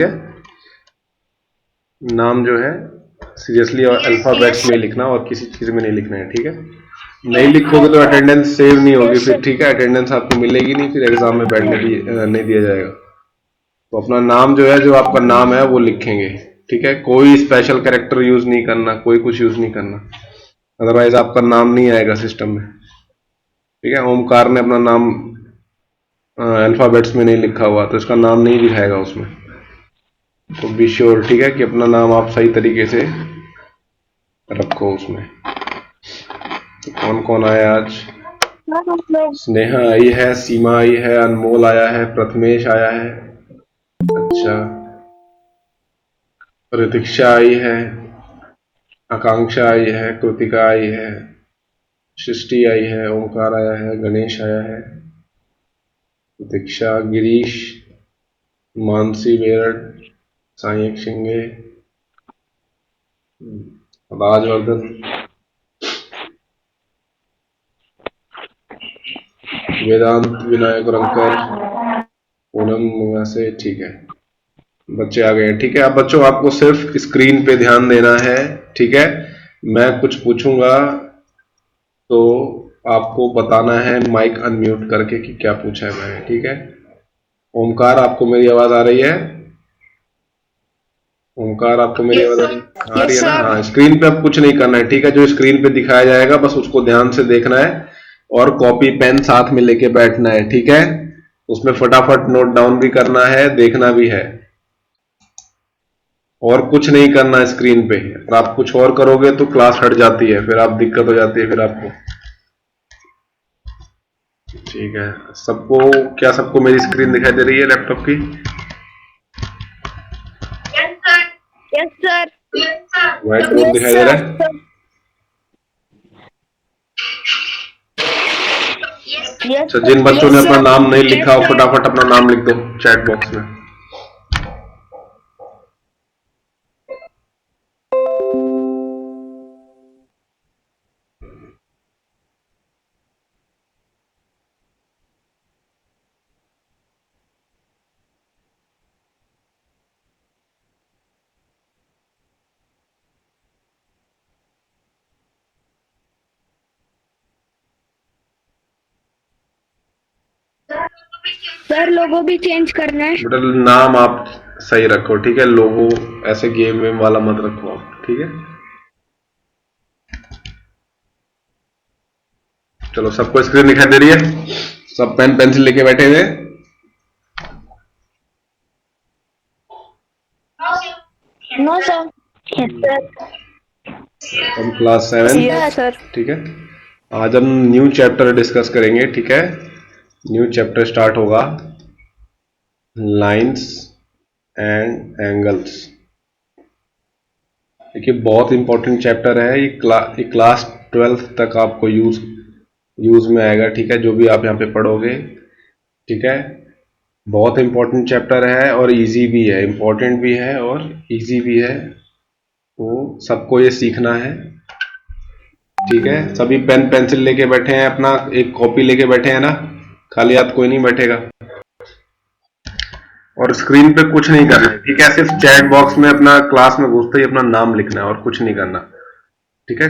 है। नाम जो है सीरियसली और अल्फाबेट्स में लिखना और किसी चीज में नहीं लिखना है, ठीक है। नहीं लिखोगे तो अटेंडेंस सेव नहीं होगी फिर, ठीक है। अटेंडेंस आपको मिलेगी नहीं, फिर एग्जाम में बैठने नहीं दिया जाएगा। तो अपना नाम जो है, जो आपका नाम है वो लिखेंगे, ठीक है। कोई स्पेशल कैरेक्टर यूज नहीं करना, कोई कुछ यूज नहीं करना, अदरवाइज आपका नाम नहीं आएगा सिस्टम में, ठीक है। ओमकार ने अपना नाम अल्फाबेट्स में नहीं लिखा हुआ तो इसका नाम नहीं दिखाएगा उसमें। तो बी श्योर, ठीक है, कि अपना नाम आप सही तरीके से रखो उसमें। तो कौन कौन आया आज? स्नेहा आई है, सीमा आई है, अनमोल आया है, प्रथमेश आया है, अच्छा, प्रतीक्षा आई है, आकांक्षा आई है, कृतिका आई है, सृष्टि आई है, ओमकार आया है, गणेश आया है, प्रतीक्षा, गिरीश, मानसी बेरड, साई सिंगे, राजवर्धन, वेदांत, विनायक रंकर, पूनम से, ठीक है। बच्चे आ गए हैं, ठीक है। अब बच्चों आपको सिर्फ स्क्रीन पे ध्यान देना है, ठीक है। मैं कुछ पूछूंगा तो आपको बताना है माइक अनम्यूट करके कि क्या पूछा है मैंने, ठीक है। ओमकार, आपको मेरी आवाज आ रही है? ओमकार, आपको मेरी आवाज आ रही है ना? हाँ, स्क्रीन पे अब कुछ नहीं करना है, ठीक है। जो स्क्रीन पे दिखाया जाएगा बस उसको ध्यान से देखना है और कॉपी पेन साथ में लेके बैठना है, ठीक है। उसमें फटाफट नोट डाउन भी करना है, देखना भी है, और कुछ नहीं करना स्क्रीन पे। और आप कुछ और करोगे तो क्लास हट जाती है, फिर आप दिक्कत हो जाती है फिर आपको, ठीक है। सबको, क्या सबको मेरी स्क्रीन दिखाई दे रही है लैपटॉप की? Yes sir. व्हाइट बोर्ड दिखाई दे रहा है? अच्छा, जिन बच्चों ने अपना नाम नहीं लिखा हो फटाफट अपना नाम लिख दो चैट बॉक्स में। सर लोगो भी चेंज करना है। बेटा नाम आप सही रखो, ठीक है। लोगो ऐसे गेम वेम वाला मत रखो आप, ठीक है। चलो, सबको स्क्रीन दिखाई दे रही है? सब पेन पेंसिल लेके बैठे हुए? No sir. हम क्लास 7, ठीक है। आज हम न्यू चैप्टर डिस्कस करेंगे, ठीक है। न्यू चैप्टर स्टार्ट होगा, लाइंस एंड एंगल्स। देखिए बहुत इंपॉर्टेंट चैप्टर है ये, क्लास 12th तक आपको यूज में आएगा, ठीक है। जो भी आप यहाँ पे पढ़ोगे, ठीक है। बहुत इंपॉर्टेंट चैप्टर है और इजी भी है, इंपॉर्टेंट भी है और इजी भी है, तो सबको ये सीखना है, ठीक है। सभी पेन पेंसिल लेके बैठे हैं, अपना एक कॉपी लेके बैठे हैं ना? खाली हाथ कोई नहीं बैठेगा। और स्क्रीन पे कुछ नहीं करना है, ठीक है। सिर्फ चैट बॉक्स में अपना क्लास में घुसते ही अपना नाम लिखना है और कुछ नहीं करना, ठीक है।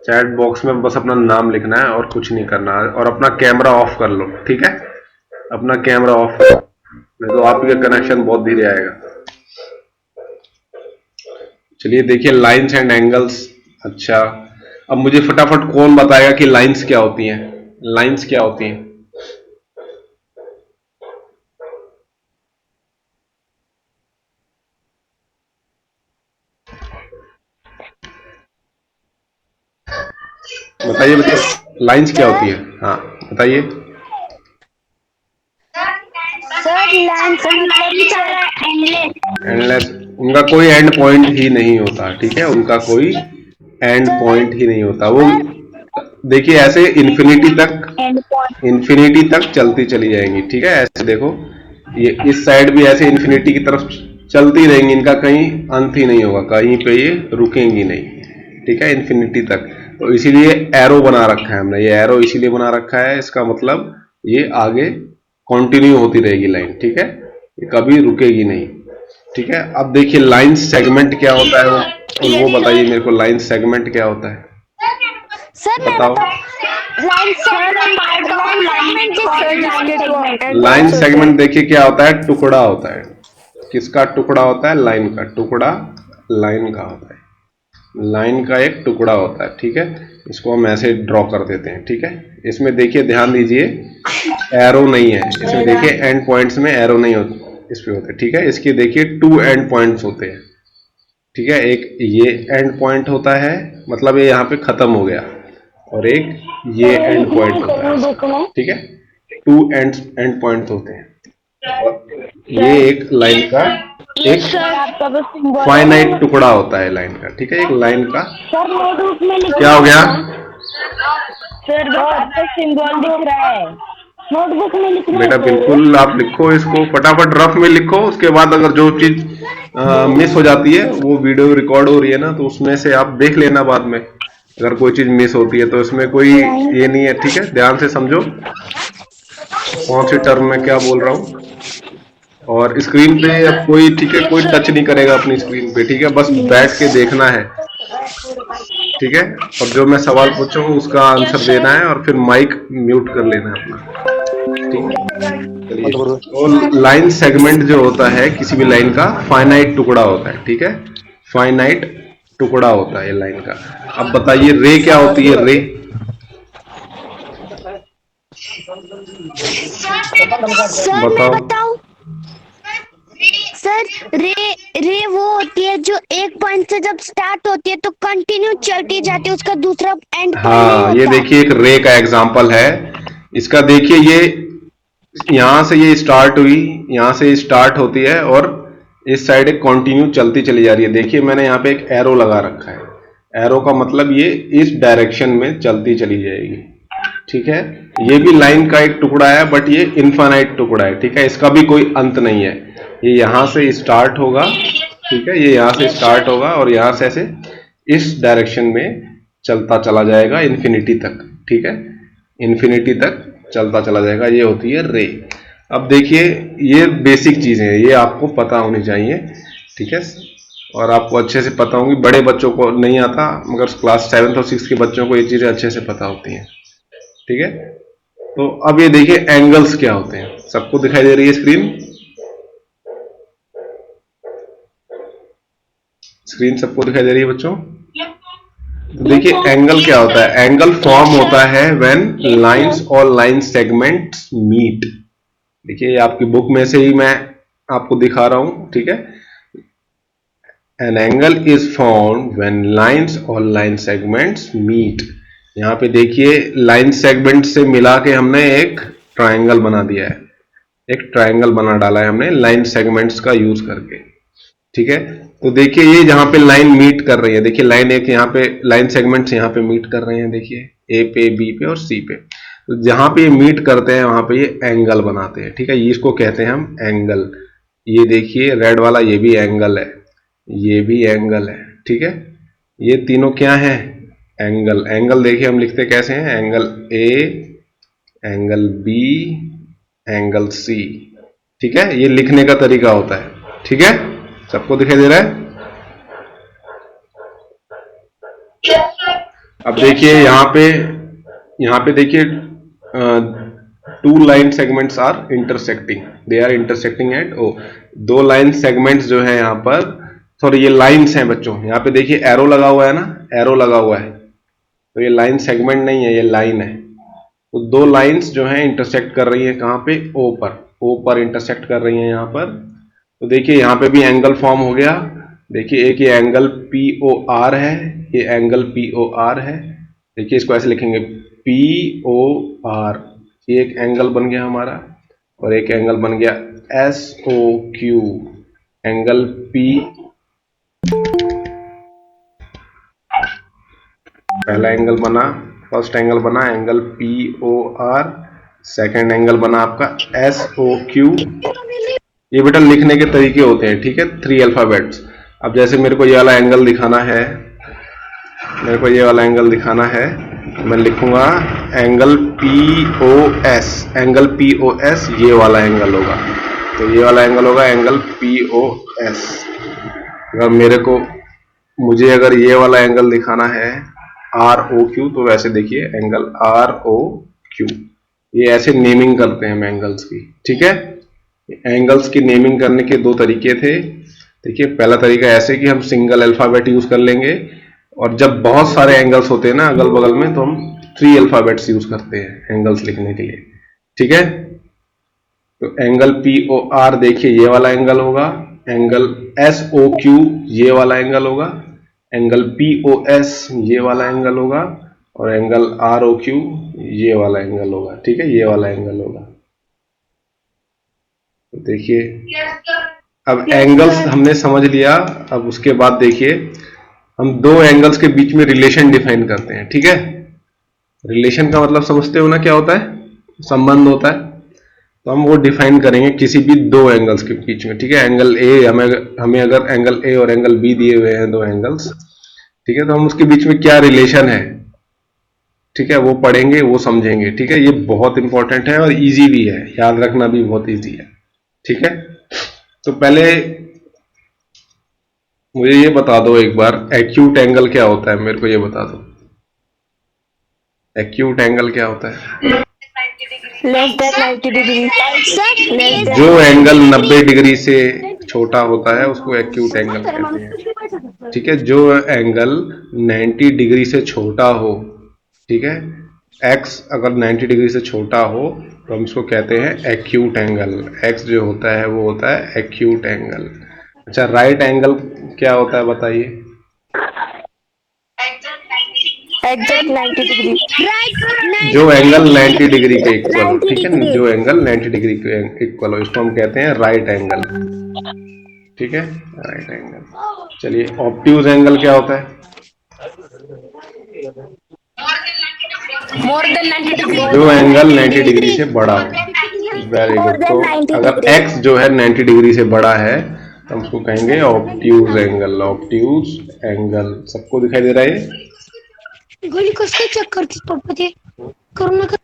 चैट बॉक्स में बस अपना नाम लिखना है और कुछ नहीं करना है, और अपना कैमरा ऑफ कर लो, ठीक है। अपना कैमरा ऑफ करो, नहीं तो आपका कनेक्शन बहुत धीरे आएगा। चलिए देखिए, लाइंस एंड एंगल्स। अच्छा, अब मुझे फटाफट कौन बताएगा कि लाइंस क्या होती हैं? लाइंस क्या होती हैं? बताइए बच्चों, लाइंस क्या होती है? हाँ बताइए। सर लाइंस एंडलेस, उनका कोई एंड पॉइंट ही नहीं होता, ठीक है। उनका कोई एंड पॉइंट ही नहीं होता। वो देखिए ऐसे इन्फिनिटी तक चलती चली जाएंगी, ठीक है। ऐसे देखो, ये इस साइड भी ऐसे इन्फिनिटी की तरफ चलती रहेंगी, इनका कहीं अंत ही नहीं होगा, कहीं पे ये रुकेंगी नहीं, ठीक है, इन्फिनिटी तक। तो इसीलिए एरो बना रखा है हमने, ये एरो इसीलिए बना रखा है, इसका मतलब ये आगे कंटिन्यू होती रहेगी लाइन, ठीक है, ये कभी रुकेगी नहीं। ठीक है। अब देखिए लाइन सेगमेंट क्या होता है, वो बताइए मेरे को, लाइन सेगमेंट क्या होता है सर मैं बताओ। लाइन सेगमेंट देखिए क्या होता है, टुकड़ा होता है। किसका टुकड़ा होता है? लाइन का टुकड़ा, लाइन का होता है, लाइन का एक टुकड़ा होता है। ठीक है, इसको हम ऐसे ड्रॉ कर देते हैं। ठीक है, इसमें देखिए ध्यान दीजिए, एरो नहीं है इसमें, देखिए एंड पॉइंट्स में एरो नहीं होते इस पे होते। ठीक है, इसके देखिए 2 एंड पॉइंट्स होते हैं। ठीक है, एक ये एंड पॉइंट होता है, मतलब ये यहाँ पे खत्म हो गया, और एक ये एंड पॉइंट होता है। ठीक है, 2 एंड पॉइंट्स होते हैं, और ये एक लाइन का एक फाइनाइट टुकड़ा होता है लाइन का। ठीक है, एक लाइन का क्या हो गया? सर आपका सिंबल दिख रहा है नोटबुक में लिखना बेटा बिल्कुल आप लिखो, इसको फटाफट रफ में लिखो। उसके बाद अगर जो चीज मिस हो जाती है, वो वीडियो रिकॉर्ड हो रही है ना, तो उसमें से आप देख लेना बाद में, अगर कोई चीज मिस होती है तो इसमें कोई ये नहीं है। ठीक है, ध्यान से समझो कौन सी टर्म में क्या बोल रहा हूँ। और स्क्रीन पे अब कोई, ठीक है, कोई टच नहीं करेगा अपनी स्क्रीन पे। ठीक है, बस बैठ के देखना है। ठीक है, और जो मैं सवाल पूछूंगा उसका आंसर देना है, और फिर माइक म्यूट कर लेना है अपना। ठीक है, चलिए। और लाइन सेगमेंट जो होता है किसी भी लाइन का फाइनाइट टुकड़ा होता है। ठीक है, फाइनाइट टुकड़ा होता है लाइन का। अब बताइए रे क्या होती है? रे सर मैं बताऊं? सर रे रे वो होती है जो एक पॉइंट से जब स्टार्ट होती है तो कंटिन्यू चलती जाती है, उसका दूसरा एंड हाँ, ये देखिए एक रे का एग्जांपल है इसका। देखिए ये यहां से ये स्टार्ट हुई, यहां से स्टार्ट होती है, और इस साइड एक कंटिन्यू चलती चली जा रही है। देखिए मैंने यहाँ पे एक एरो लगा रखा है, एरो का मतलब ये इस डायरेक्शन में चलती चली जाएगी। ठीक है, ये भी लाइन का एक टुकड़ा है, बट ये इनफाइनाइट टुकड़ा है। ठीक है, इसका भी कोई अंत नहीं है, ये यहां से स्टार्ट होगा। ठीक है, ये यहां से स्टार्ट होगा और यहां से ऐसे इस डायरेक्शन में चलता चला जाएगा इन्फिनिटी तक। ठीक है, इन्फिनिटी तक चलता चला जाएगा, ये होती है रे। अब देखिए ये बेसिक चीजें हैं, ये आपको पता होनी चाहिए। ठीक है, और आपको अच्छे से पता होंगी, बड़े बच्चों को नहीं आता, मगर क्लास 7 और 6 के बच्चों को ये चीजें अच्छे से पता होती हैं। ठीक है, तो अब ये देखिए एंगल्स क्या होते हैं। सबको दिखाई दे रही है स्क्रीन? स्क्रीन सबको दिखाई दे रही है बच्चों? तो देखिए एंगल क्या होता है। एंगल फॉर्म होता है व्हेन लाइंस और लाइन सेगमेंट्स मीट। देखिए ये आपकी बुक में से ही मैं आपको दिखा रहा हूं। ठीक है, an angle is formed when lines और लाइन सेगमेंट्स मीट। यहाँ पे देखिए लाइन सेगमेंट से मिला के हमने एक ट्राइंगल बना दिया है, एक ट्राइंगल बना डाला है हमने लाइन सेगमेंट्स का यूज करके। ठीक है, तो देखिए ये जहां पे लाइन मीट कर रही है, देखिए लाइन एक यहाँ पे, लाइन सेगमेंट्स यहाँ पे मीट कर रहे हैं, देखिए ए पे, बी पे और सी पे। तो जहां पे ये मीट करते हैं वहां पे ये एंगल बनाते हैं। ठीक है, ये इसको कहते हैं हम एंगल। ये देखिए रेड वाला, ये भी एंगल है, ये भी एंगल है। ठीक है, ये तीनों क्या है? एंगल। एंगल देखिए हम लिखते कैसे हैं, angle A, angle B, angle C. ठीक है, ये लिखने का तरीका होता है। ठीक है, सबको दिखाई दे रहा है? अब देखिए यहाँ पे देखिए 2 line segments are intersecting, they are intersecting at O. 2 line segments जो है यहाँ पर, सॉरी ये लाइंस हैं बच्चों। यहाँ पे देखिए एरो लगा हुआ है ना, एरो लगा हुआ है, तो ये लाइन सेगमेंट नहीं है, ये लाइन है। तो 2 लाइंस जो है इंटरसेक्ट कर रही है कहाँ पे? ओ पर, ओ पर इंटरसेक्ट कर रही है यहाँ पर। तो देखिए यहाँ पे भी एंगल फॉर्म हो गया। देखिए एक ये एंगल पी ओ आर है, ये एंगल पी ओ आर है। देखिए इसको ऐसे लिखेंगे पी ओ आर, ये एक एंगल बन गया हमारा, और एक एंगल बन गया S O Q, angle P. पहला एंगल बना, फर्स्ट एंगल बना angle P O R, second angle बना आपका एस ओ क्यू। ये बेटा लिखने के तरीके होते हैं। ठीक है, 3 अल्फाबेट्स। अब जैसे मेरे को ये वाला एंगल दिखाना है, मेरे को ये वाला एंगल दिखाना है, मैं लिखूंगा angle P O S, angle P O S, ये वाला एंगल होगा। तो ये वाला एंगल होगा एंगल पी ओ एस। अगर मुझे अगर ये वाला एंगल दिखाना है आर ओ क्यू, तो वैसे देखिए एंगल आर ओ क्यू, ये ऐसे नेमिंग करते हैं हम एंगल्स की, ठीक है। एंगल्स की नेमिंग करने के दो तरीके थे। देखिए पहला तरीका ऐसे कि हम सिंगल अल्फाबेट यूज कर लेंगे, और जब बहुत सारे एंगल्स होते हैं ना अगल बगल में, तो हम 3 अल्फाबेट्स यूज करते हैं एंगल्स लिखने के लिए, ठीक है। तो एंगल पी ओ आर देखिए ये वाला एंगल होगा, एंगल एस ओ क्यू ये वाला एंगल होगा, एंगल पी ओ एस ये वाला एंगल होगा, और एंगल आर ओ क्यू ये वाला एंगल होगा, ठीक है, ये वाला एंगल होगा। तो देखिए अब एंगल्स हमने समझ लिया। अब उसके बाद देखिए हम दो एंगल्स के बीच में रिलेशन डिफाइन करते हैं, ठीक है। रिलेशन का मतलब समझते हो ना क्या होता है, संबंध होता है। तो हम वो डिफाइन करेंगे किसी भी दो एंगल्स के बीच में, ठीक है। एंगल ए, हमें अगर एंगल ए और एंगल बी दिए हुए हैं दो एंगल्स, ठीक है, तो हम उसके बीच में क्या रिलेशन है, ठीक है, वो पढ़ेंगे, वो समझेंगे, ठीक है। ये बहुत इंपॉर्टेंट है और इजी भी है, याद रखना भी बहुत इजी है, ठीक है। तो पहले मुझे ये बता दो एक बार, एक्यूट एंगल क्या होता है, मेरे को ये बता दो, एक्यूट एंगल क्या होता है। Less than 90 degree. सर जो एंगल 90 डिग्री से छोटा होता है उसको एक्यूट एंगल कहते हैं, ठीक है। जो एंगल 90 डिग्री से छोटा हो, ठीक है, एक्स अगर 90 डिग्री से छोटा हो तो हम उसको कहते हैं एक्यूट एंगल। एक्स जो होता है वो होता है एक्यूट एंगल। अच्छा, राइट एंगल क्या होता है बताइए। Exact 90 degree. जो एंगल 90 डिग्री के इक्वल हो, ठीक है, जो एंगल 90 डिग्री के इक्वल हो इसको हम कहते हैं राइट एंगल, ठीक है, राइट एंगल। चलिए, ऑब्ट्यूज एंगल क्या होता है। मोर देन 90 डिग्री। जो एंगल 90 डिग्री से बड़ा हो। Very good. तो अगर x जो है 90 डिग्री से बड़ा है तो हम उसको कहेंगे ऑब्ट्यूज एंगल। ऑब्ट्यूज एंगल सबको दिखाई दे रहा है ये? गोली कसं चेक करतेस पप्पा ते करू नका।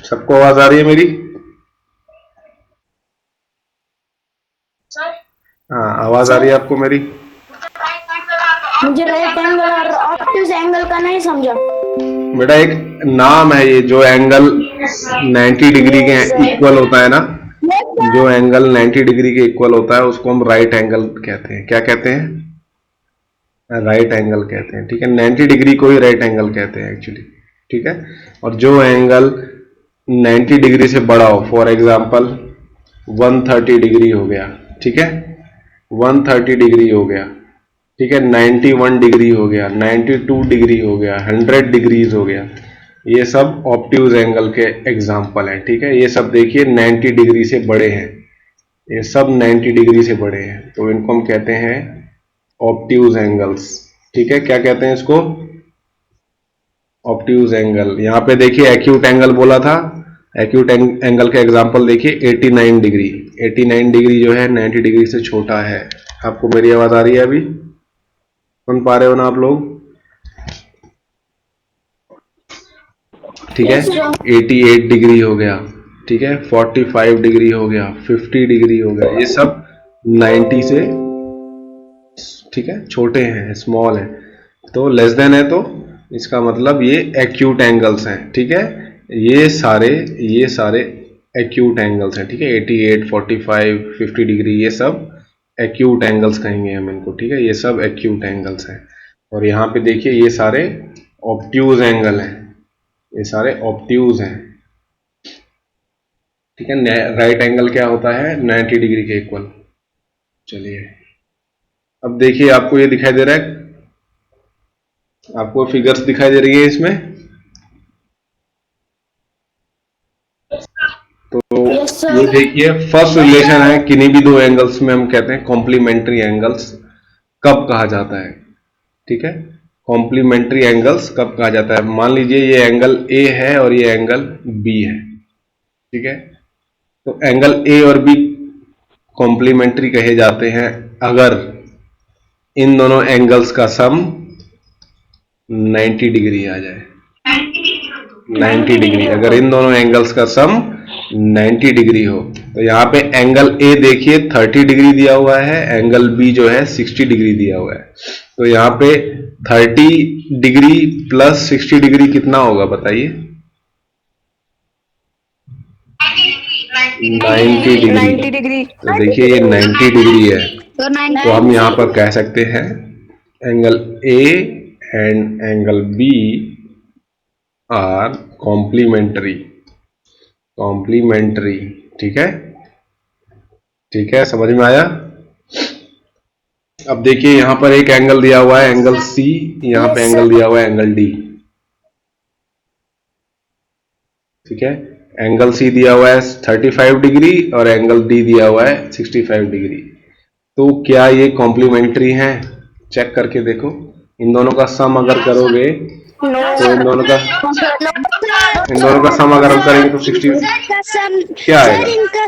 सबको आवाज आ रही है मेरी? हाँ, आवाज आ रही है आपको मेरी? मुझे राइट एंगल और ऑब्ट्यूज एंगल का नहीं समझा। बेटा एक नाम है ये, जो एंगल 90 डिग्री के इक्वल होता है ना, जो एंगल 90 डिग्री के इक्वल होता है उसको हम राइट एंगल कहते हैं। क्या कहते हैं? राइट एंगल कहते हैं, ठीक है। 90 डिग्री को ही राइट एंगल कहते हैं एक्चुअली, ठीक है। और जो एंगल 90 डिग्री से बड़ा हो, फॉर एग्जांपल 130 डिग्री हो गया, ठीक है, 130 डिग्री हो गया, ठीक है, 91 डिग्री हो गया, 92 डिग्री हो गया, 100 डिग्रीज हो गया, ये सब ऑब्ट्यूज एंगल के एग्जाम्पल हैं, ठीक है। ये सब देखिए 90 डिग्री से बड़े हैं, ये सब 90 डिग्री से बड़े हैं, तो इनको हम कहते हैं ऑब्ट्यूज एंगल्स, ठीक है। क्या कहते हैं इसको? Obtuse angle. यहाँ पे देखिए एक्यूट एंगल बोला था, एक्यूट एंगल का एग्जांपल देखिए 89 डिग्री। 89 डिग्री जो है 90 डिग्री से छोटा है। आपको मेरी आवाज आ रही है अभी? सुन पा रहे हो ना आप लोग? ठीक है, 88 डिग्री हो गया, ठीक है, 45 डिग्री हो गया, 50 डिग्री हो गया, ये सब 90 से, ठीक है, छोटे हैं, स्मॉल है। तो लेस देन है तो इसका मतलब ये एक्यूट एंगल्स हैं, ठीक है। ये सारे एक्यूट एंगल्स हैं, ठीक है। 88, 45, 50 डिग्री, ये सब एक्यूट एंगल्स कहेंगे हम इनको, ठीक है। ये सब एक्यूट एंगल्स हैं। और यहाँ पे देखिए ये सारे ऑब्ट्यूज एंगल हैं, ये सारे ऑब्ट्यूज हैं, ठीक है। राइट एंगल क्या होता है? 90 डिग्री के इक्वल। चलिए, अब देखिए आपको ये दिखाई दे रहा है, आपको फिगर्स दिखाई दे रही है इसमें। तो ये देखिए फर्स्ट रिलेशन है किन्हीं भी दो एंगल्स में, हम कहते हैं कॉम्प्लीमेंट्री एंगल्स कब कहा जाता है, ठीक है। कॉम्प्लीमेंट्री एंगल्स कब कहा जाता है? मान लीजिए ये एंगल ए है और ये एंगल बी है, ठीक है। तो एंगल ए और बी कॉम्प्लीमेंट्री कहे जाते हैं अगर इन दोनों एंगल्स का सम 90 डिग्री आ जाए। 90 डिग्री, अगर इन दोनों एंगल्स का सम 90 डिग्री हो तो यहाँ पे एंगल ए देखिए 30 डिग्री दिया हुआ है, एंगल बी जो है 60 डिग्री दिया हुआ है। तो यहाँ पे 30 डिग्री प्लस 60 डिग्री कितना होगा बताइए? 90 डिग्री। तो देखिए ये 90 डिग्री है, तो हम यहाँ पर कह सकते हैं angle A and angle B are complementary. Complementary, ठीक है, ठीक है, समझ में आया? अब देखिए यहां पर एक एंगल दिया हुआ है एंगल सी, यहां पे एंगल दिया हुआ है एंगल डी, ठीक है। एंगल सी दिया हुआ है 35 डिग्री और एंगल डी दिया हुआ है 65 डिग्री। तो क्या ये कॉम्प्लीमेंट्री हैं? चेक करके देखो। इन दोनों का सम अगर करोगे तो इन दोनों का सम अगर हम करेंगे तो 60 क्या आएगा? इनका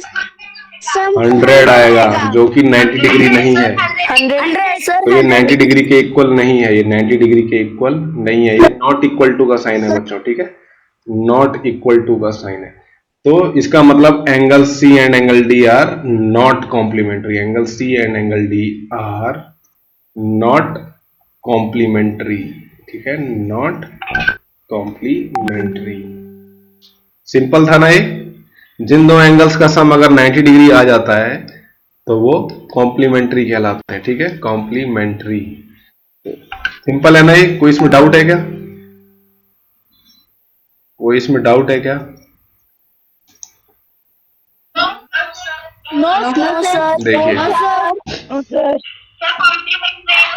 सम 100 आएगा, जो कि 90 डिग्री नहीं है। 100 तो ये 90 डिग्री के इक्वल नहीं है, ये 90 डिग्री के इक्वल नहीं है, ये नॉट इक्वल टू का साइन है बच्चों, ठीक है, नॉट इक्वल टू का साइन है। तो इसका मतलब angle C and angle D are not complementary. Angle C and angle D are not complementary, ठीक है, नॉट कॉम्प्लीमेंट्री। सिंपल था ना ये? जिन दो एंगल्स का सम अगर 90 डिग्री आ जाता है तो वो कॉम्प्लीमेंट्री कहलाते हैं, ठीक है, कॉम्प्लीमेंट्री। सिंपल है ना ये? कोई इसमें डाउट है क्या? कोई इसमें डाउट है क्या? देखिए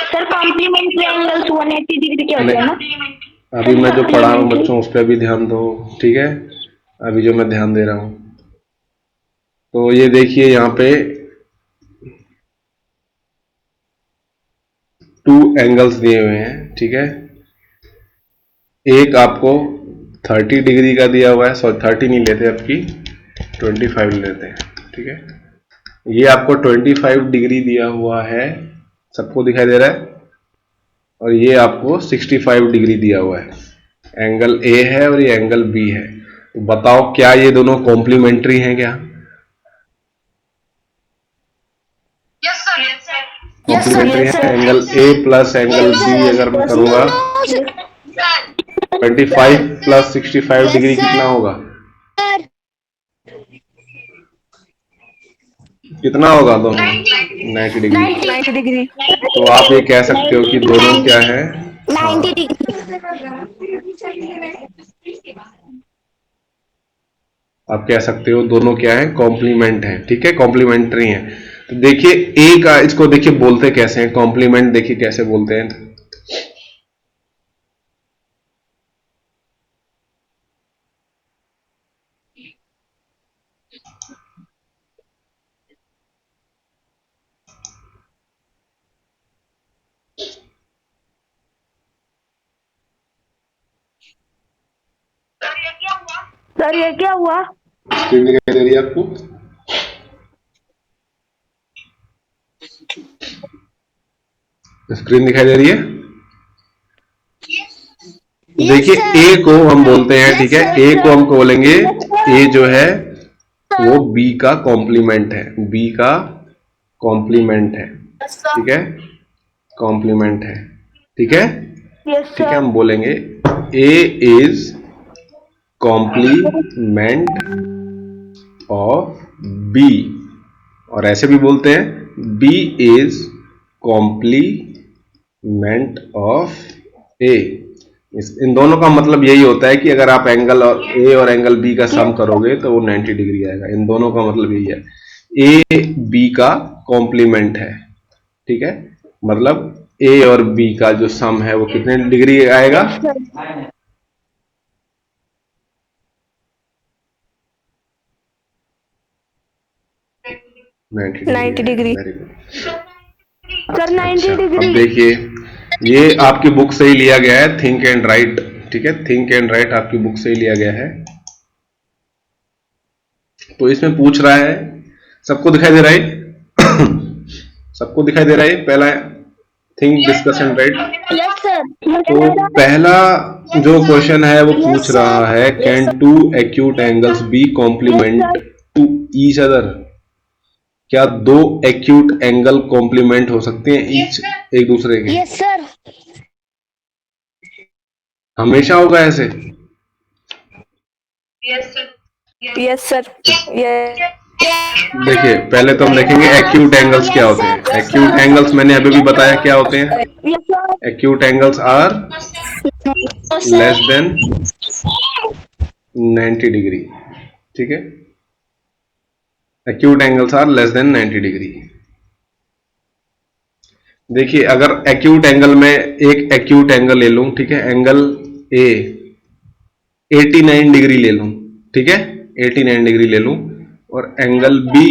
सर कॉम्प्लीमेंट्री एंगल्स 180 डिग्री के होते हैं ना? अभी मैं जो पढ़ा हूं बच्चों उस पर भी ध्यान दो, ठीक है, अभी जो मैं ध्यान दे रहा हूं। तो ये देखिए यहाँ पे 2 एंगल्स दिए हुए हैं, ठीक है। एक आपको 30 डिग्री का दिया हुआ है, सॉरी 30 नहीं लेते, आपकी 25 लेते हैं, ठीक है। ये आपको 25 डिग्री दिया हुआ है, सबको दिखाई दे रहा है, और ये आपको 65 डिग्री दिया हुआ है। एंगल ए है और ये एंगल बी है। तो बताओ क्या ये दोनों कॉम्प्लीमेंट्री हैं क्या? कॉम्प्लीमेंट्री है। Angle A plus angle B अगर मैं करूंगा 25 प्लस 65 डिग्री कितना होगा? कितना होगा दोनों? 90 डिग्री। तो आप ये कह सकते हो कि दोनों क्या है? 90 डिग्री। आप कह सकते हो दोनों क्या है? कॉम्प्लीमेंट है, ठीक है, कॉम्प्लीमेंट्री है। तो देखिए ए का, इसको देखिए बोलते कैसे हैं कॉम्प्लीमेंट, देखिए कैसे बोलते हैं। सर ये क्या हुआ? स्क्रीन दिखाई दे रही है आपको? स्क्रीन दिखाई दे रही है? देखिए ए को हम बोलते हैं, ठीक है, ए को हम बोलेंगे, ए जो है वो बी का कॉम्प्लीमेंट है, बी का कॉम्प्लीमेंट है, ठीक है, कॉम्प्लीमेंट है, ठीक है, ठीक है। हम बोलेंगे ए इज कॉम्प्लीमेंट ऑफ बी, और ऐसे भी बोलते हैं बी इज कॉम्प्लीमेंट ऑफ ए। इन दोनों का मतलब यही होता है कि अगर आप एंगल ए और एंगल बी का सम करोगे तो वो 90 डिग्री आएगा। इन दोनों का मतलब यही है, ए बी का कॉम्प्लीमेंट है, ठीक है, मतलब ए और बी का जो सम है वो कितने डिग्री आएगा? 90 degree. Very good sir 90 degree. अब देखिए ये आपकी बुक से ही लिया गया है, थिंक एंड राइट, ठीक है, थिंक एंड राइट आपकी बुक से ही लिया गया है। तो इसमें पूछ रहा है, सबको दिखाई दे रहा है? सबको दिखाई दे रहा है? पहला think, discuss and write. Yes sir. तो पहला जो क्वेश्चन है वो पूछ रहा है can two acute angles be complement to each other. क्या दो एक्यूट एंगल कॉम्प्लीमेंट हो सकते हैं ईच एक दूसरे के? Yes sir. हमेशा होगा ऐसे? Yes sir. देखिए पहले तो हम देखेंगे एक्यूट एंगल्स क्या होते हैं। एक्यूट एंगल्स मैंने अभी भी बताया क्या होते हैं। Acute angles are less than 90 degree. ठीक है, acute angles are less than 90 degree. देखिए अगर एक्यूट एंगल में एक एक्यूट एंगल ले लूं, ठीक है, एंगल ए 89 डिग्री ले लूं, ठीक है, 89 डिग्री ले लूं, और एंगल बी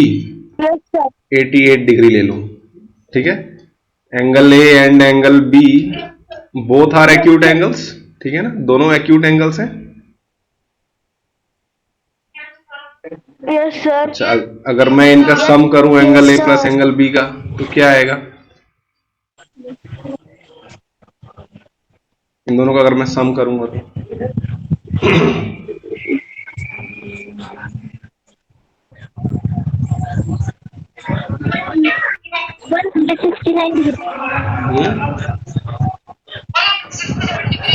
88 डिग्री ले लूं, ठीक है। Angle A and angle B both are acute angles, ठीक है ना, दोनों एक्यूट एंगल्स हैं। Yes sir. अच्छा, अगर मैं इनका सम करूं angle A plus angle B का तो क्या आएगा? इन दोनों का अगर मैं सम करूंगा तो 169 डिग्री।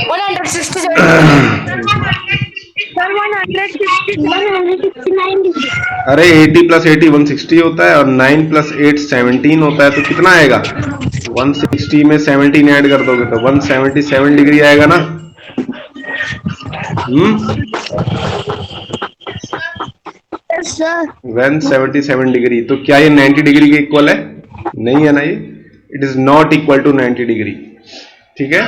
169 डिग्री। अरे 80 प्लस 80 160 होता है और 9 प्लस 8 17 होता है, तो कितना आएगा? 160 में 17 ऐड कर दोगे तो 177 डिग्री आएगा ना। Sir 177 degree. तो क्या ये 90 डिग्री के इक्वल है? नहीं है ना, ये it is not equal to 90 degree. ठीक है,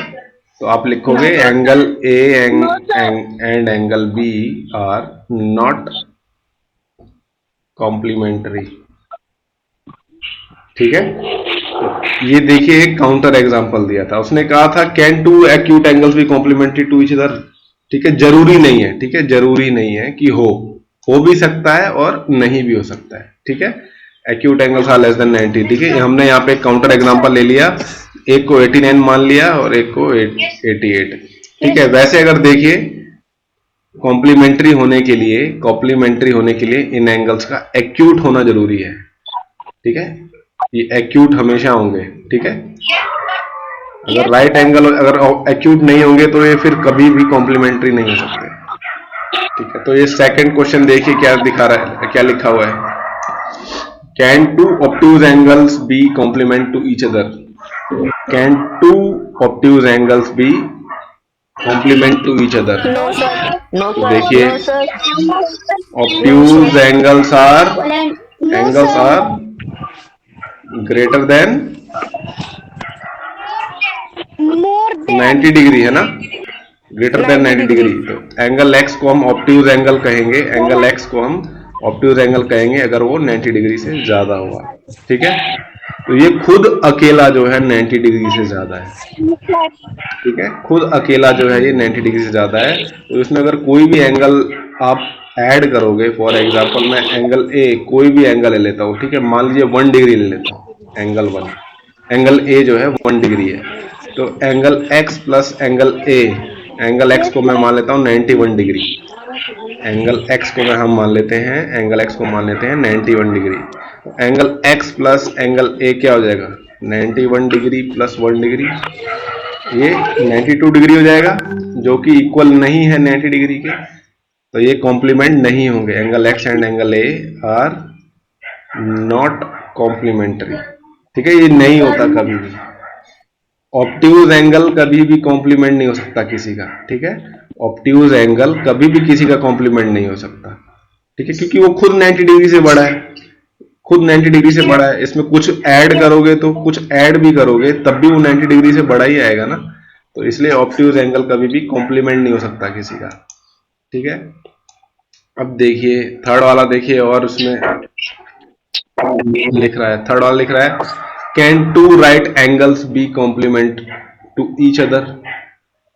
तो आप लिखोगे angle A and angle B are not complementary. ठीक है, तो ये देखिए एक काउंटर एग्जांपल दिया था, उसने कहा था can two acute angles be complementary to each other. ठीक है, जरूरी नहीं है, ठीक है, जरूरी नहीं है कि हो भी सकता है और नहीं भी हो सकता है। ठीक है, acute angles are less than 90। ठीक है, हमने यहाँ पे एक काउंटर एग्जांपल ले लिया, एक को 89 मान लिया और एक को 88। ठीक है, वैसे अगर देखिए कॉम्प्लीमेंट्री होने के लिए इन एंगल्स का एक्यूट होना जरूरी है। ठीक है, ये एक्यूट हमेशा होंगे। ठीक है, अगर राइट एंगल अगर एक्यूट नहीं होंगे तो ये फिर कभी भी कॉम्प्लीमेंट्री नहीं हो सकते। ठीक है, तो ये सेकंड क्वेश्चन देखिए क्या दिखा रहा है, क्या लिखा हुआ है। Can two obtuse angles be complement to each other. Can two obtuse angles be complement to each other. तो देखिए obtuse angles are greater than more than 90 degree है ना, ग्रेटर देन 90 डिग्री। तो एंगल एक्स को हम obtuse angle कहेंगे, angle X को हम ऑब्ट्यूज एंगल कहेंगे अगर वो 90 डिग्री से ज्यादा हुआ। ठीक है, तो ये खुद अकेला जो है 90 डिग्री से ज्यादा है। ठीक है, खुद अकेला जो है ये 90 डिग्री से ज्यादा है। तो इसमें अगर कोई भी एंगल आप ऐड करोगे, फॉर एग्जांपल मैं एंगल ए कोई भी एंगल ले लेता हूँ। ठीक है, मान लीजिए 1 डिग्री ले लेता हूँ, एंगल 1, एंगल ए जो है 1 डिग्री है, तो angle x plus angle A, angle X को मैं मान लेता हूँ 91 डिग्री, एंगल एक्स को हम मान लेते हैं, एंगल एक्स को मान लेते हैं 91 degree. Angle x plus angle A क्या हो जाएगा? 91 डिग्री प्लस 1 डिग्री, ये 92 डिग्री हो जाएगा, जो कि इक्वल नहीं है 90 डिग्री के, तो ये कॉम्प्लीमेंट नहीं होंगे। Angle X and angle A are not complementary. ठीक है, ये नहीं होता कभी भी। ऑब्ट्यूज एंगल कभी भी कॉम्प्लीमेंट नहीं हो सकता किसी का। ठीक है, ऑब्ट्यूज एंगल कभी भी किसी का कॉम्प्लीमेंट नहीं हो सकता। ठीक है, क्योंकि वो खुद 90 डिग्री से बड़ा है, खुद 90 डिग्री से बड़ा है। इसमें कुछ ऐड करोगे तो कुछ ऐड भी करोगे तब भी वो 90 डिग्री से बड़ा ही आएगा ना, तो इसलिए ऑब्ट्यूज एंगल कभी भी कॉम्प्लीमेंट नहीं हो सकता किसी का। ठीक है, अब देखिए थर्ड वाला देखिए, और उसमें लिख रहा है, थर्ड वाला लिख रहा है can two right angles be complement to each other.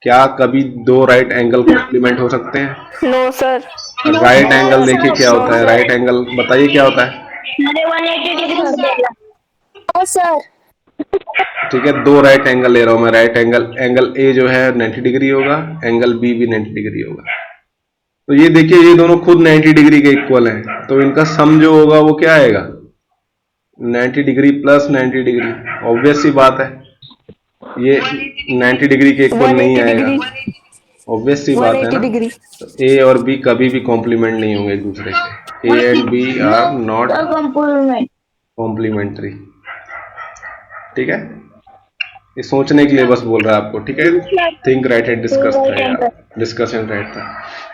क्या कभी दो राइट एंगल कॉम्प्लीमेंट हो सकते हैं? No sir. राइट एंगल देखिए क्या होता है, राइट एंगल बताइए क्या होता है? No sir. ठीक है, दो राइट एंगल ले रहा हूं मैं। राइट एंगल ए जो है 90 डिग्री होगा, एंगल बी भी 90 डिग्री होगा। तो ये देखिए ये दोनों खुद 90 डिग्री के इक्वल हैं, तो इनका सम जो होगा वो क्या आएगा? 90 डिग्री प्लस 90 डिग्री। ऑब्वियस सी बात है, ये 90 डिग्री के इक्वल नहीं 180 आएगा। डिग्री, ऑब्वियस सी बात है 180 ना। डिग्री। तो ए और बी कभी भी कॉम्प्लीमेंट नहीं होंगे एक दूसरे के। A and B are not complement. Complementary. ठीक है, ये सोचने के लिए बस बोल रहा है आपको। ठीक है, थिंक राइट एंड डिस्कस था यार, डिस्कशन राइट था।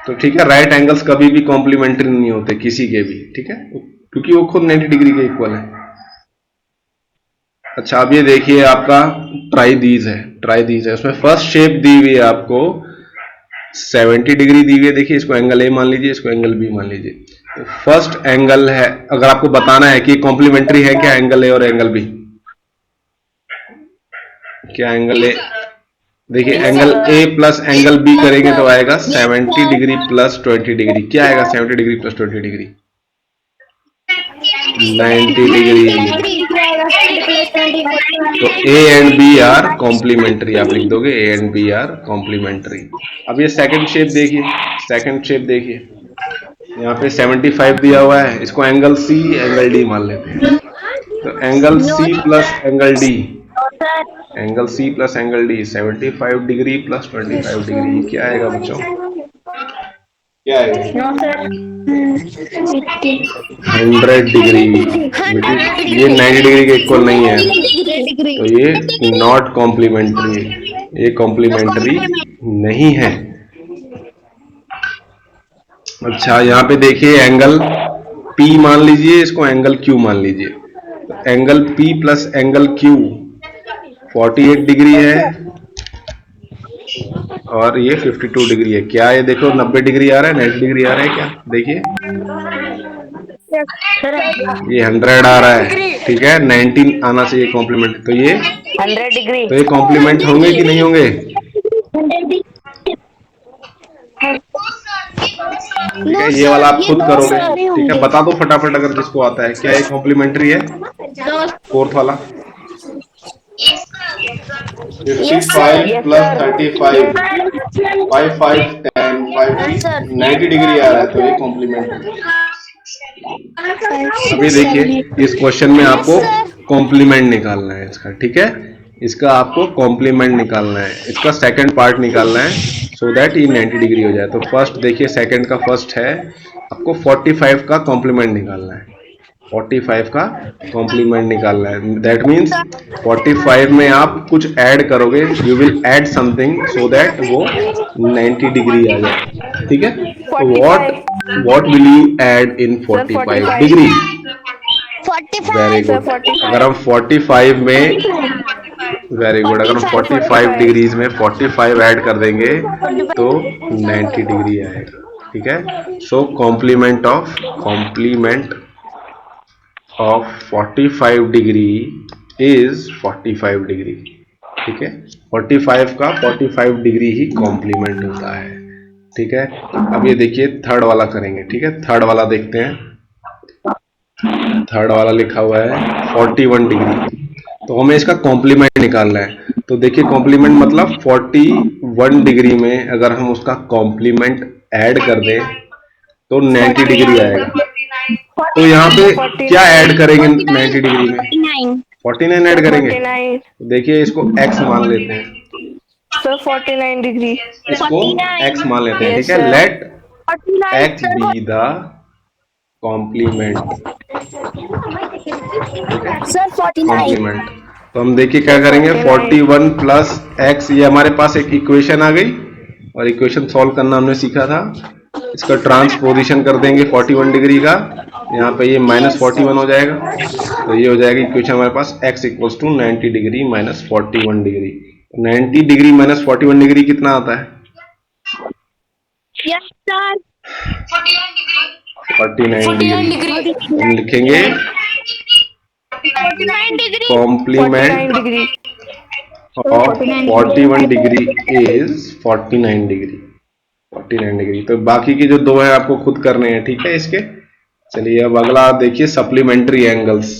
तो ठीक है, राइट एंगल्स कभी भी कॉम्प्लीमेंट्री नहीं होते किसी के भी। ठीक है, क्योंकि वो खुद 90 डिग्री के इक्वल है। अच्छा, अब ये देखिए आपका ट्राइदीज है। ट्राइदीज है, उसमें फर्स्ट शेप दी हुई है आपको 70 डिग्री दी हुई है। देखिए, इसको एंगल ए मान लीजिए, इसको एंगल बी मान लीजिए। तो फर्स्ट एंगल है, अगर आपको बताना है कि कॉम्प्लीमेंट्री है क्या एंगल ए और एंगल बी, क्या एंगल ए, देखिए angle A plus angle B करेंगे तो आएगा 70 डिग्री प्लस 20 डिग्री। क्या आएगा 70 डिग्री प्लस 20 डिग्री? 90 डिग्री। तो A and B are complementary, आप लिख दोगे A and B are complementary. अब ये सेकंड शेप देखिए, सेकंड शेप देखिए, यहाँ पे 75 दिया हुआ है, इसको एंगल सी एंगल डी मान लेते हैं। तो angle C plus angle D, angle C plus angle D 75 degree plus 25 degree, क्या आएगा बच्चों? क्या आएगा? 100 डिग्री। ये 90 डिग्री के इक्वल नहीं है, तो ये नॉट कॉम्प्लीमेंट्री, ये कॉम्प्लीमेंट्री नहीं है। अच्छा, यहाँ पे देखिए एंगल P मान लीजिए, इसको एंगल Q मान लीजिए। तो angle P plus angle Q 48 degree है और ये 52 डिग्री है। क्या ये देखो 90 डिग्री आ रहा है, 90 डिग्री आ रहा है क्या? देखिए ये 100 आ रहा है। ठीक है, 19 आना चाहिए कॉम्प्लीमेंट। तो ये 100 डिग्री। तो ये कॉम्प्लीमेंट होंगे कि नहीं होंगे? ठीक है, ये वाला आप खुद करोगे। ठीक है, बता दो फटाफट अगर जिसको आता है। क्या ये कॉम्प्लीमेंट्री है? फोर्थ वाला 55 प्लस 35 5 5 10 5 90 डिग्री आ रहा है, तो ये कॉम्प्लीमेंट्री। अभी देखिए इस क्वेश्चन में आपको कॉम्प्लीमेंट निकालना है इसका। ठीक है, इसका आपको कॉम्प्लीमेंट निकालना है, इसका सेकंड पार्ट निकालना है, सो दैट ये 90 डिग्री हो जाए। तो फर्स्ट देखिए, सेकंड का फर्स्ट है, आपको 45 का कॉम्प्लीमेंट निकालना है। 45 का कॉम्प्लीमेंट निकालना है, दैट मीन्स 45 में आप कुछ ऐड करोगे, you will add something so that वो 90 डिग्री आ जाए। ठीक है, तो what will you add in 45 degree? 45। Very good. अगर हम 45 में, वेरी गुड, अगर हम 45 डिग्रीज में 45 ऐड कर देंगे तो 90 डिग्री आएगा। ठीक है, so complement of 45 degree is 45 degree. ठीक है, 45 का 45 डिग्री ही कॉम्प्लीमेंट होता है। ठीक है, अब ये देखिए थर्ड वाला करेंगे। ठीक है, थर्ड वाला देखते हैं। थर्ड वाला लिखा हुआ है 41 डिग्री, तो हमें इसका कॉम्प्लीमेंट निकालना है। तो देखिए कॉम्प्लीमेंट मतलब 41 डिग्री में अगर हम उसका कॉम्प्लीमेंट ऐड कर दें तो 90 डिग्री आएगा। तो यहाँ पे क्या ऐड करेंगे 90 डिग्री में? 49 ऐड करेंगे। 49। तो देखिए इसको x मान लेते हैं, सर 49 डिग्री। इसको x मान लेते हैं। Yes, ठीक है, sir. Let x be the complement. Sir 49। Complement, तो हम देखिए क्या करेंगे, 41 प्लस x, ये हमारे पास एक इक्वेशन आ गई और इक्वेशन सॉल्व करना हमने सीखा था। इसका ट्रांसपोजिशन कर देंगे 41 डिग्री का, यहाँ पे ये -41 हो जाएगा, तो ये हो जाएगा इक्वेशन हमारे पास x equals to 90 degree minus 41 degree. 90 degree minus 41 degree कितना आता है? Yes sir 49 degree. हम लिखेंगे 49 degree complement 49 degree. Of 41 degree is 49 degree. 49 degree. तो बाकी के जो दो हैं आपको खुद करने हैं। ठीक है इसके। चलिए अब अगला देखिए, सप्लीमेंट्री एंगल्स।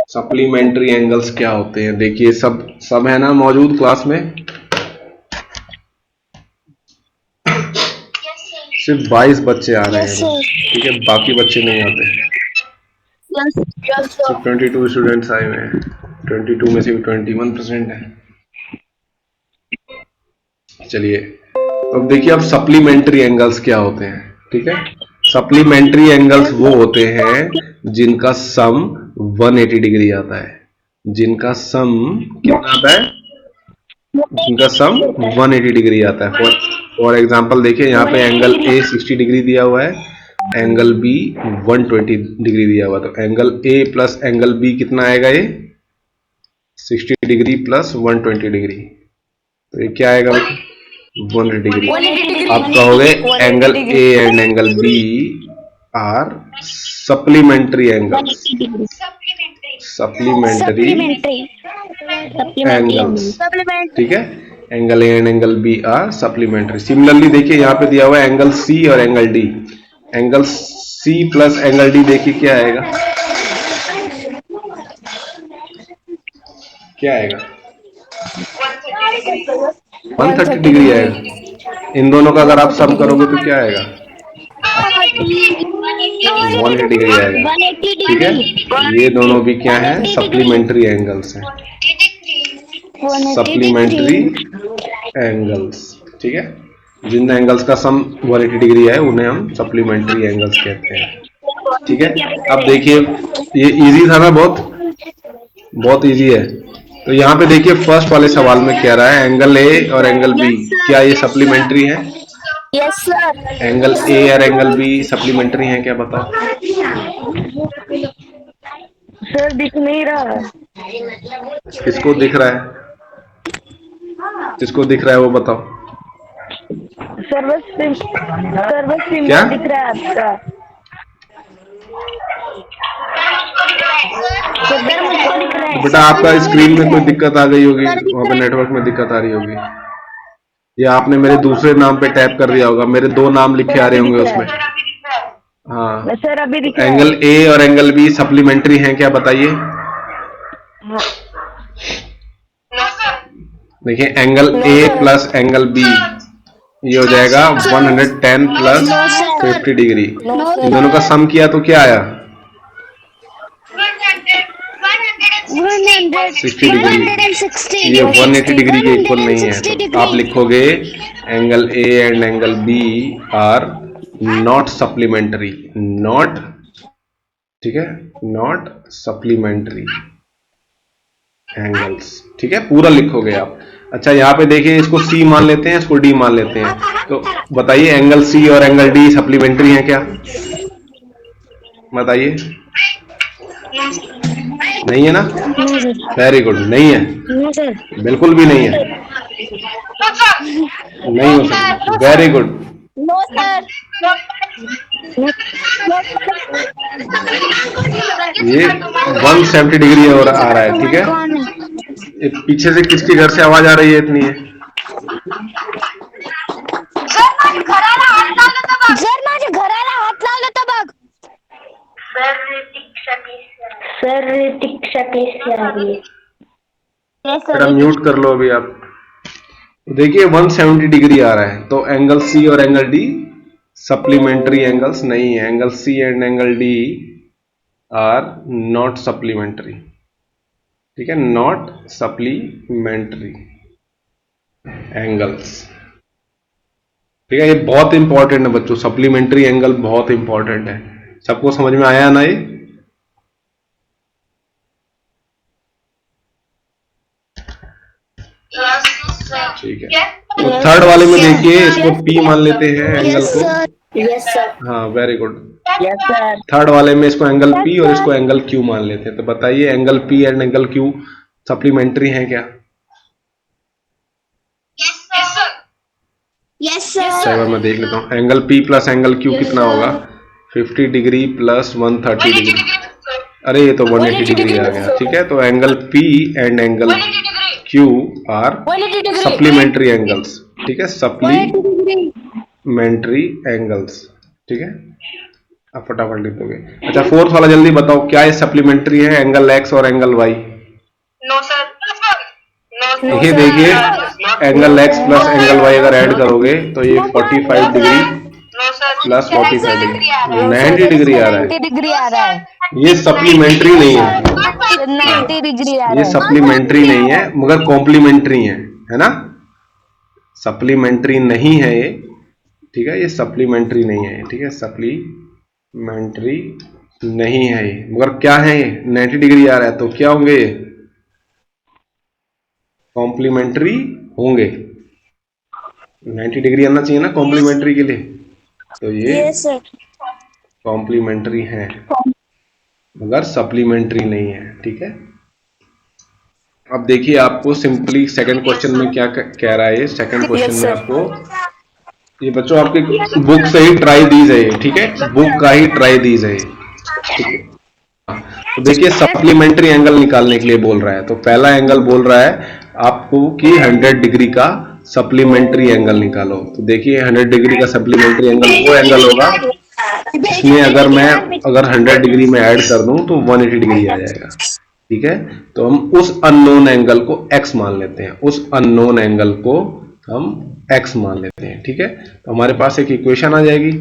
सप्लीमेंट्री एंगल्स क्या होते हैं? देखिए सब है ना मौजूद क्लास में? सिर्फ 22 बच्चे आ रहे यस हैं, सर। ठीक है, बाकी बच्चे नहीं आते। सिर्फ 22 स्टूडेंट्स आए हुए हैं, 22 में से भी 21% है। चलिए, अब देखिए अब सप्लीमेंट्री एंगल्स क्या होते हैं, ठीक है। सप्लीमेंट्री एंगल्स वो होते हैं जिनका सम 180 डिग्री आता है। जिनका सम कितना आता है? जिनका सम 180 डिग्री आता है। फॉर एग्जांपल देखिए, यहाँ पे एंगल ए 60 डिग्री दिया हुआ है, एंगल बी 120 डिग्री दिया हुआ है। तो angle A plus angle B कितना आएगा? ये 60 डिग्री प्लस 120 डिग्री, तो ये क्या आएगा? 180 डिग्री। आप कहोगे angle A and angle B are supplementary angles. Supplementary angles, ठीक है। Angle A and angle B are supplementary. Similarly देखिए यहाँ पे दिया हुआ है एंगल सी और angle D. Angle C plus angle D देखिए क्या आएगा? क्या आएगा? 130 डिग्री आएगा। इन दोनों का अगर आप सम करोगे तो क्या आएगा? 180 डिग्री आएगा, ठीक है। ये दोनों भी क्या है? सप्लीमेंट्री एंगल्स हैं, सप्लीमेंट्री एंगल्स, ठीक है। जिन एंगल्स का सम 180 डिग्री है उन्हें हम सप्लीमेंट्री एंगल्स कहते हैं, ठीक है। अब देखिए ये इजी था ना, बहुत इजी है। तो यहाँ पे देखिए फर्स्ट वाले सवाल में कह रहा है एंगल ए और एंगल बी क्या ये सप्लीमेंट्री है? Yes sir. एंगल ए और एंगल बी सप्लीमेंट्री हैं क्या? बताओ। सर दिख नहीं रहा। किसको दिख रहा है? किसको दिख रहा है वो बताओ। सर्वर सिंबल क्या? दिख रहा है आपका। सर मुझको दिख रहा है। बेटा आपका स्क्रीन में कोई दिक्कत आ गई होगी, वहां पे नेटवर्क में दिक्कत आ रही होगी, या आपने मेरे दूसरे नाम पे टैप कर दिया होगा। मेरे 2 नाम लिखे आ रहे होंगे उसमें। हाँ सर अभी दिख रहा है। एंगल ए और एंगल बी सप्लीमेंट्री हैं क्या? बताइए। देखिए angle A plus angle B ये हो जाएगा 110 प्लस 50 डिग्री। इन दोनों का सम किया तो क्या आया? 60 डिग्री। ये 180 डिग्री के इक्वल नहीं है, तो आप लिखोगे angle A and angle B are not supplementary, not, ठीक है, नॉट सप्लीमेंट्री एंगल्स, ठीक है, पूरा लिखोगे आप। अच्छा यहाँ पे देखिए इसको सी मान लेते हैं, इसको डी मान लेते हैं, तो बताइए एंगल सी और एंगल डी सप्लीमेंट्री हैं क्या? बताइए। नहीं है ना? वेरी गुड, नहीं है, बिल्कुल भी नहीं है, नहीं हो सकता। Very good. No sir. ये 170 डिग्री और आ रहा है, ठीक है। ये पीछे से किसके घर से आवाज आ रही है इतनी है? जर माझ्या घराला हात लावला तर बघ। सर ऋतिक सतीश से आ रही है। थोड़ा म्यूट कर लो अभी आप। देखिए 170 डिग्री आ रहा है, तो एंगल सी और एंगल डी सप्लीमेंट्री एंगल्स नहीं है। Angle C and angle D are not supplementary, ठीक है, नॉट सप्लीमेंट्री एंगल्स, ठीक है। ये बहुत इंपॉर्टेंट है बच्चों, सप्लीमेंट्री एंगल बहुत इंपॉर्टेंट है। सबको समझ में आया ना ये? ठीक है। तो थर्ड वाले में देखिए इसको P मान लेते हैं एंगल को। Yes sir. हाँ very good. Yes sir. Third वाले में इसको एंगल P और इसको एंगल Q मान लेते हैं। तो बताइए angle P and angle Q supplementary हैं क्या? Yes sir. चलो मैं देख लेता हूँ। Angle P plus angle Q कितना होगा? 50 डिग्री प्लस 130 डिग्री। अरे ये तो 180 डिग्री आ गया, ठीक है। तो angle P and angle Q are supplementary angles, ठीक है, सप्लीमेंट्री एंगल्स, ठीक है। आप फटाफट लिख दोगे। अच्छा, फोर्थ वाला जल्दी बताओ, क्या ये सप्लीमेंट्री है, एंगल एक्स और angle y? No sir, no ये सर, देखिए, angle x plus angle y अगर ऐड नो करोगे तो ये 45 degree no sir, plus 45 degree, ये नो सर, 90 डिग्री आ रहा 90 है। डिग्री आ रहा है। ये सप्लीमेंट्री नहीं है, 90 डिग्री आ ये रहा है। सप्लीमेंट्री नहीं है मगर कॉम्प्लीमेंट्री है ना। सप्लीमेंट्री नहीं है ये, ठीक है, ये सप्लीमेंट्री नहीं है, ठीक है, सप्लीमेंट्री नहीं है ये, मगर क्या है ये 90 डिग्री आ रहा है, तो क्या होंगे ये? कॉम्प्लीमेंट्री होंगे। 90 डिग्री आना चाहिए ना कॉम्प्लीमेंट्री के लिए, तो ये यस सर। कॉम्प्लीमेंट्री है मगर सप्लीमेंट्री नहीं है, ठीक है। अब देखिए आपको सिंपली सेकंड क्वेश्चन में क्या कह रहा है ये, सेकंड क्वेश्चन में आपको, ये बच्चों आपके बुक से ही ट्राई दीज है ये, ठीक है, बुक का ही ट्राई दीज है ये, ठीक है। तो देखिए सप्लीमेंट्री एंगल निकालने के लिए बोल रहा है, तो पहला एंगल बोल रहा है आपको कि 100 डिग्री का सप्लीमेंट्री एंगल निकालो। तो देखिए 100 डिग्री का सप्लीमेंट्री एंगल वो एंगल होगा जिसमें अगर 100 डिग्री में ऐड कर दूं तो 180 डिग्री आ जाएगा, ठीक है। तो हम उस अननोन एंगल को x मान लेते हैं, उस अननोन एंगल को हम x मान लेते हैं, ठीक है। तो हमारे पास एक इक्वेशन आ जाएगी,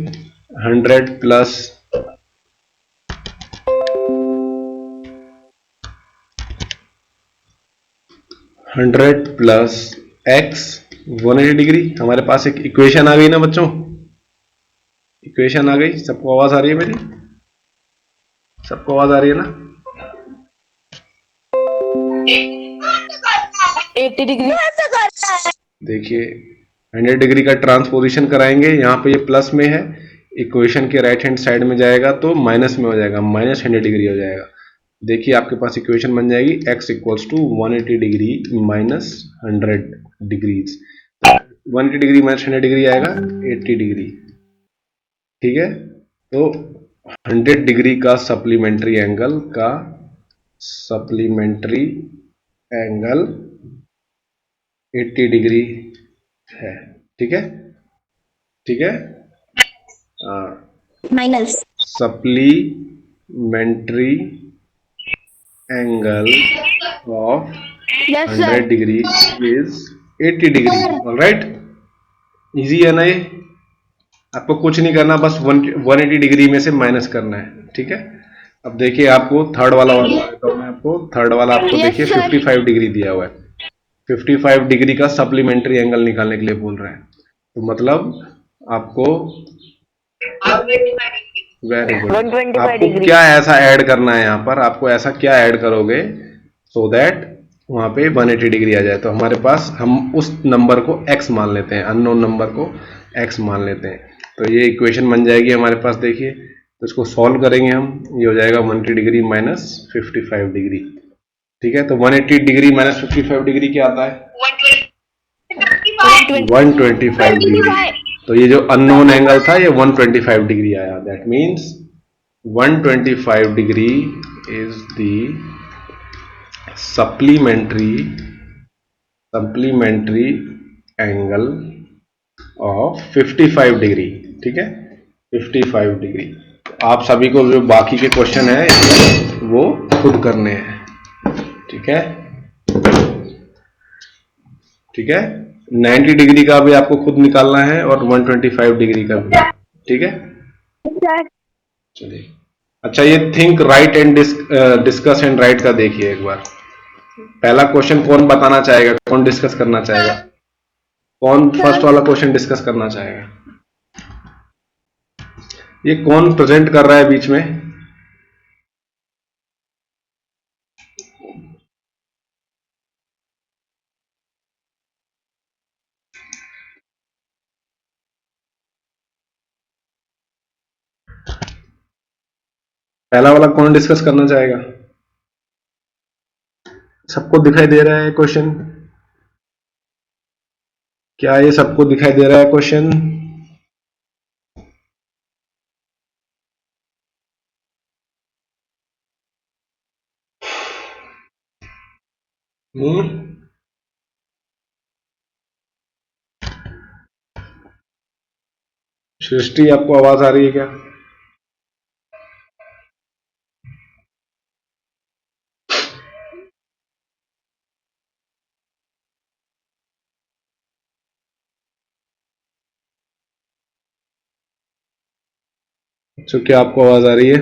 100 प्लस x 180 डिग्री, हमारे पास एक इक्वेशन आ गई ना बच्चों, इक्वेशन आ गई। सबको आवाज आ रही है मेरी? सबको आवाज आ रही है ना? 80 डिग्री। देखिए 100 डिग्री का ट्रांसपोजिशन कराएंगे, यहाँ पे ये प्लस में है, इक्वेशन के राइट हैंड साइड में जाएगा तो माइनस में हो जाएगा, माइनस 100 डिग्री हो जाएगा। देखिए आपके पास इक्वेशन बन जाएगी x equals to 180 degree minus 100 degrees, 180 degree minus 100 degree आएगा 80 डिग्री, ठीक है। तो 100 डिग्री का सप्लीमेंट्री एंगल 80 डिग्री है, ठीक है, ठीक है। Minus supplementary angle of 100 degree is 80 degree, alright. Easy है ना ये, आपको कुछ नहीं करना, बस 180 डिग्री में से माइनस करना है, ठीक है। अब देखिए आपको थर्ड वाला तो मैं आपको थर्ड वाला आपको देखिए 55 डिग्री दिया हुआ है, 55 डिग्री का सप्लीमेंट्री एंगल निकालने के लिए बोल रहे हैं, तो मतलब आपको वेरी गुड, 125 आपको डिग्री। क्या ऐसा ऐड करना है यहाँ पर, आपको ऐसा क्या ऐड करोगे सो दैट वहां पे 180 डिग्री आ जाए। तो हमारे पास हम उस नंबर को x मान लेते हैं, अननोन नंबर को x मान लेते हैं, तो ये इक्वेशन बन जाएगी हमारे पास। देखिए तो इसको सॉल्व करेंगे हम, ये हो जाएगा 180 डिग्री माइनस 55 डिग्री, ठीक है। तो 180 डिग्री माइनस 55 डिग्री क्या आता है? 125 डिग्री। तो ये जो अननोन एंगल था ये 125 डिग्री आया, that means 125 degree is the supplementary angle of 55 degree, ठीक है, 55 डिग्री। आप सभी को जो बाकी के क्वेश्चन है वो खुद करने हैं, ठीक है, ठीक है। 90 डिग्री का भी आपको खुद निकालना है और 125 डिग्री का भी, ठीक है। चलिए, अच्छा ये think right and discuss and right का देखिए एक बार। पहला क्वेश्चन कौन बताना चाहेगा, कौन डिस्कस करना चाहेगा, कौन फर्स्ट वाला क्वेश्चन डिस्कस करना चाहेगा? ये कौन प्रेजेंट कर रहा है बीच में? पहला वाला कौन डिस्कस करना चाहेगा? सबको दिखाई दे रहा है क्वेश्चन? क्या ये सबको दिखाई दे रहा है क्वेश्चन? सृष्टि आपको आवाज आ रही है क्या? बच्चों क्या आपको आवाज आ रही है?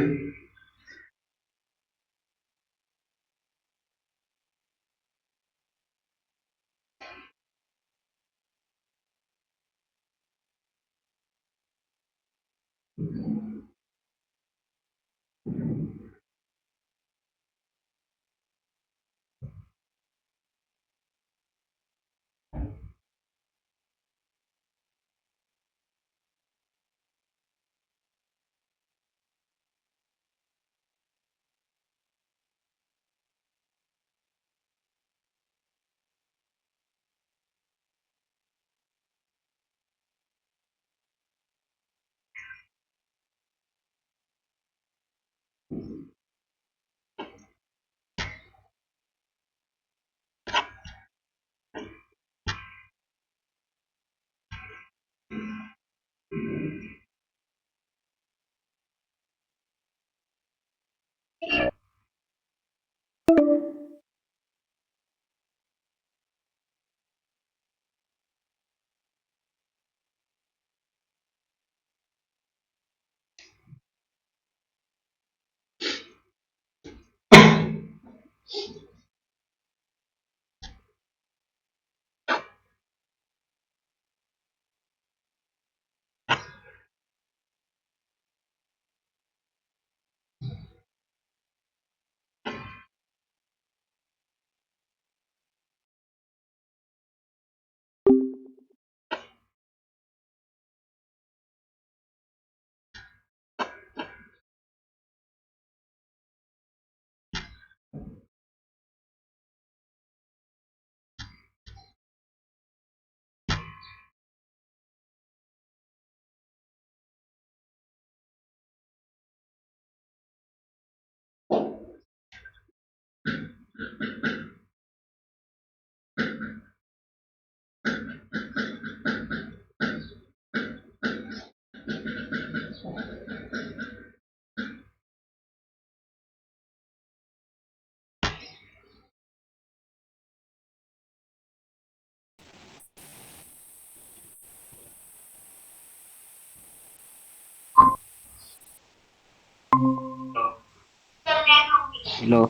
हेलो।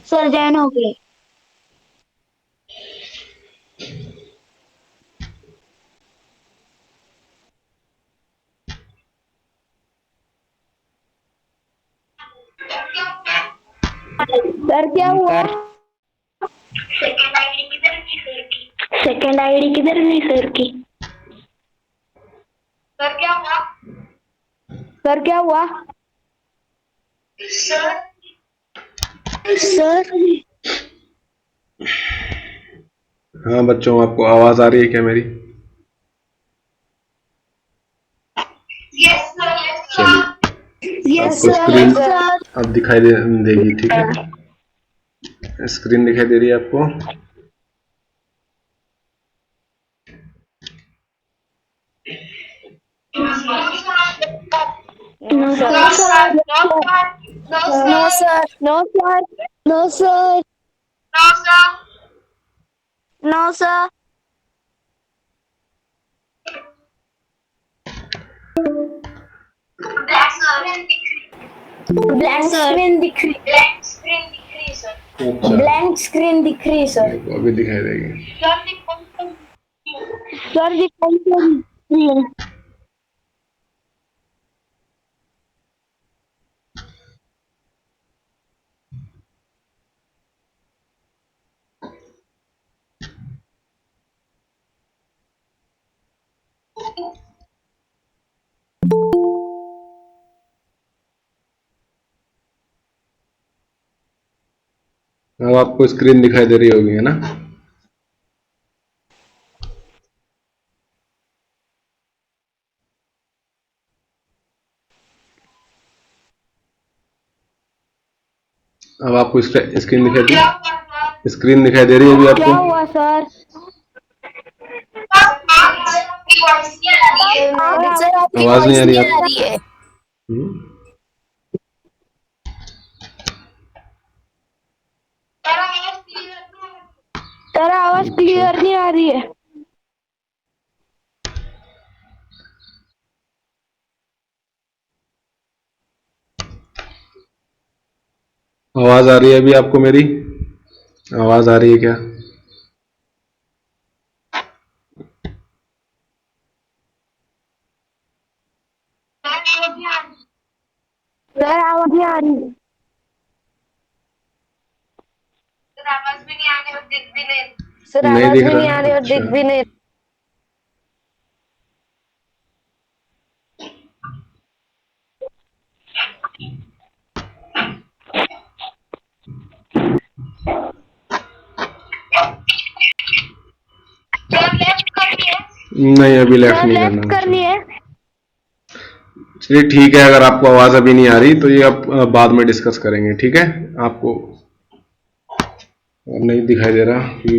सर जॉइन हो गए। सर क्या हुआ? सेकंड आईडी किधर थी सर की? सेकंड आईडी किधर गई सर की? सर क्या हुआ? सर क्या हुआ? सर सर हाँ बच्चों, आपको आवाज आ रही है क्या मेरी? यस सर यस चलिए, यस आपको सर स्क्रीन सर अब दिखाई देगी, ठीक है? स्क्रीन दिखाई दे रही है आपको? No no sir. Sir no no sir sir no sir no sir no sir no sir. Black screen दिख रही ब्लैंक स्क्रीन दिख रही। ब्लैक स्क्रीन दिख रही सर। अच्छा, ब्लैंक स्क्रीन दिख रही सर। देखो अभी दिखाई देगी। सर दिख सर दिखाई दे रही है। अब आपको स्क्रीन दिखाई दे रही होगी, है ना? अब आपको स्क्रीन दिखाई क्या दे हुआ सर? स्क्रीन दिखाई दे रही है अभी क्या आपको? हुआ सर? आपकी वॉइस नहीं आ रही है। सर आपकी आवाज नहीं वॉइस आ रही नहीं आ आपको? रही है। सर आवाज क्लियर नहीं आ रही। सर आवाज क्लियर नहीं आ रही है। आवाज आ रही है अभी आपको मेरी? आवाज आ रही है क्या? सर आवाज नहीं आ रही। आवाज भी नहीं आ रही और दिख भी नहीं। सर नहीं आवाज दिख भी रहा नहीं आ रही और अच्छा। दिख भी नहीं। सर लेफ्ट करनी है। नहीं अभी लेफ्ट सर नहीं लेफ्ट करना करनी मुझे। है। चलिए ठीक है, अगर आपको आवाज अभी नहीं आ रही तो ये अब बाद में डिस्कस करेंगे, ठीक है? आपको नहीं दिखाई दे रहा कि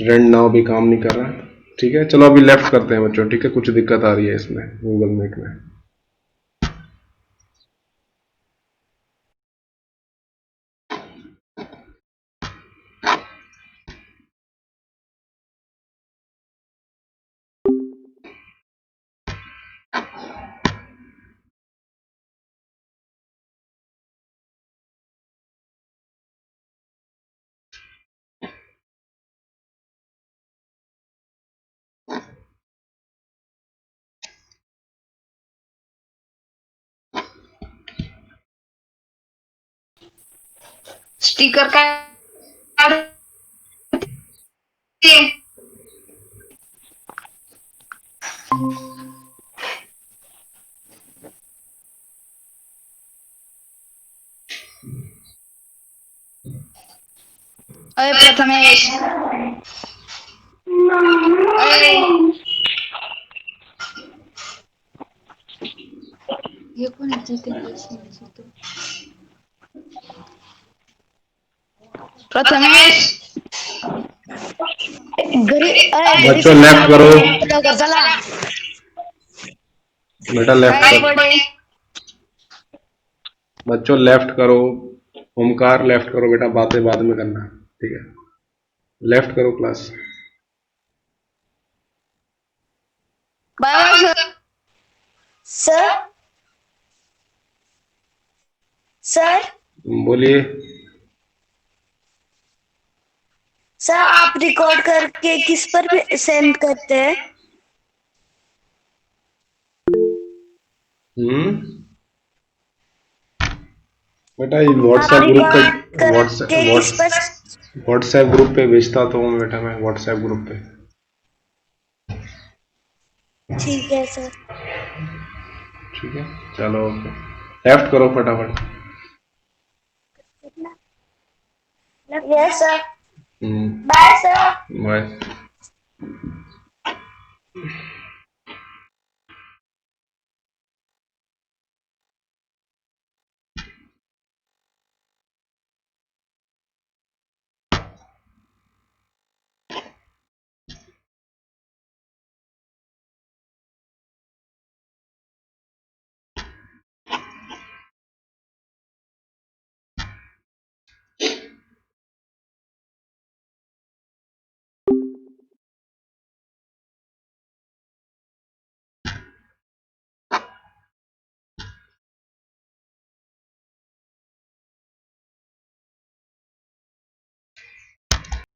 रेंड नाउ भी काम नहीं कर रहा, ठीक है? चलो अभी लेफ्ट करते हैं बच्चों, ठीक है? कुछ दिक्कत आ रही है इसमें गूगल मीट में। स्टिकर का अरे प्रथमेश, अरे ये कौन है? प्रथमेश घड़ी बच्चों से लेफ्ट करो, कर चला। बेटा लेफ्ट काय करो, पड़े। बच्चों लेफ्ट करो, ओमकार लेफ्ट करो बेटा, बातें बाद में करना, ठीक है? लेफ्ट करो class. Bye bye sir. Sir sir बोलिए। सर आप रिकॉर्ड करके किस पर सेंड करते हैं? बेटा ये आप व्हाट्सएप ग्रुप पे, रिकॉर्ड करके किस पर? व्हाट्सएप ग्रुप पे भेजता तो हूँ बेटा मैं, व्हाट्सएप ग्रुप पे, ठीक है सर। ठीक है? चलो ओके, लेफ्ट करो फटाफट। Yes sir. Hmm, bye sir. Bye.